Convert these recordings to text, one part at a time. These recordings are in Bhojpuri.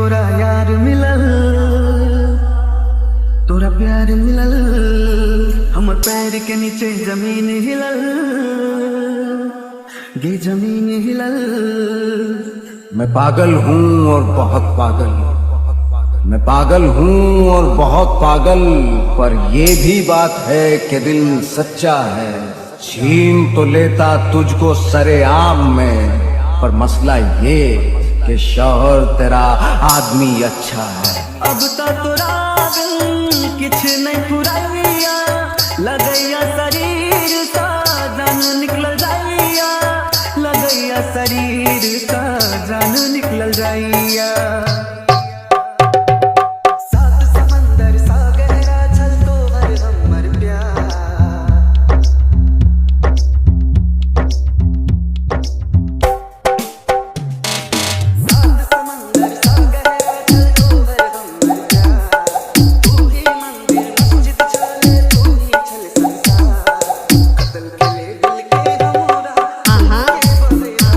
तोरा यार मिलल, तोरा प्यार मिलल, हमर पैर के नीचे जमीन हिलल, गे जमीन हिलल। मैं पागल हूँ और बहुत पागल, मैं पागल हूँ और बहुत पागल, पर ये भी बात है कि दिल सच्चा है। छीन तो लेता तुझको सरेआम में, पर मसला ये कि शौहर तेरा आदमी अच्छा है। अब तो तोरा किछ नहीं फुराइया, लगैया शरीर सा जान निकल जाइया, लगैया शरीर सा जान निकल जाइया। सात समंदर सा गहरा छल तो हर हमर प्यार, सात समंदर सा गहरा छल तो हर हमर प्यार। तू ही मंदिर मस्जिद चले, तू ही छल संसार, कत्ल के ले दिल के हमरा खून के बहिरा,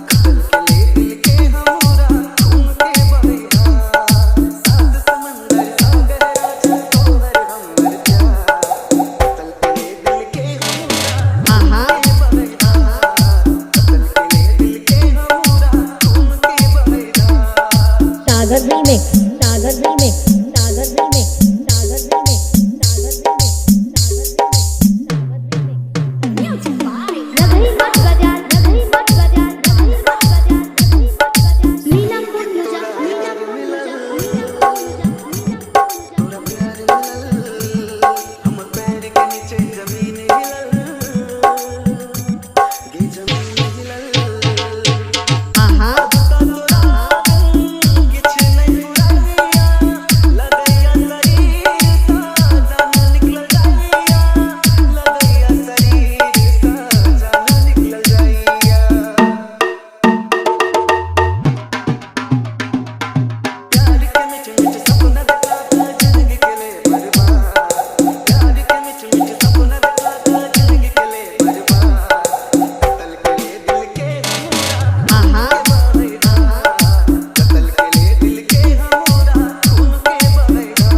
कत्ल के ले दिल के हमरा खून के बहिरा। सात समंदर सा गहरा छल तो हर हमर प्यार, कत्ल के ले दिल के हमरा खून के बहिरा, कत्ल के ले दिल के हमरा खून के बहिरा। सागर रीमिक्स, सागर रीमिक्स, सागर रीमिक्स, सागर रीमिक्स, सागर रीमिक्स, सागर रीमिक्स। रघई मत बजा, रघई मत बजा, रघई मत बजा, रघई मत बजा। मीनापुर मुजा, मीनापुर मुजा, तोरा प्यार मिलल, हमर पैर के नीचे जमीन हिलल, गे जमीन हिलल। आहा तोरा किछ नहीं फुराइया, लगैया शरीर सा जान निकल जाइया, लगैया शरीर सा जान निकल जाइया। प्यार के मीठे मीठे सपना देखा था जिंदगी के लिए बर्बाद, प्यार के मीठे मीठे सपना देखा था जिंदगी के लिए बर्बाद। कत्ल के लिए दिल के हमरा आहा बहिरा, कत्ल के लिए दिल के हमरा खून के बहिरा।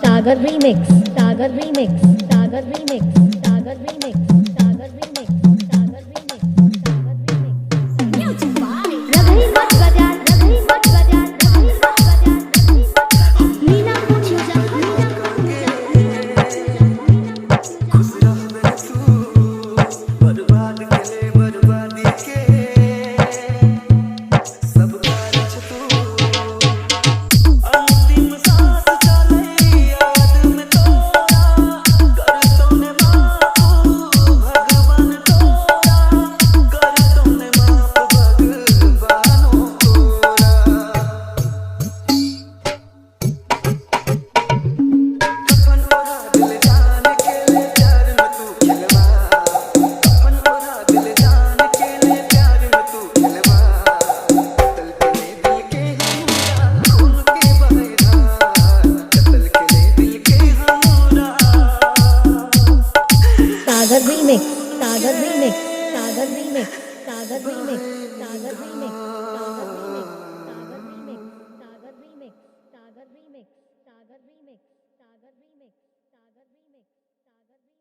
सागर रीमिक्स, सागर रीमिक्स, सागर रीमिक्स, सागर रीमिक्स, सागर रीमिक्स, सागर रीमिक्स, सागर रीमिक्स। रघई मत बजा, रघई मत बजा, रघई मत बजा, रघई मत बजा। मीनापुर मुजा, मीनापुर मुजा। खुश रह तू बर्बाद के ले बर्बादी के सब कारज तू। अंतिम सांस चले याद में तोरा, कर तूने माफ भगवान तोरा, कर तूने माफ भगवानों तोरा। अपन ओढ़ा दिल जान के ले प्यार में तू खिलवा, अपन ओढ़ा दिल जान के ले प्यार में तू खिलवा। कत्ल के ले दिल के हमरा खून के बहिरा, कत्ल के ले दिल के हमरा। सागर रीमिक्स, सागर रीमिक्स, सागर रीमिक्स, सागर रीमिक्स, सागर रीमिक्स।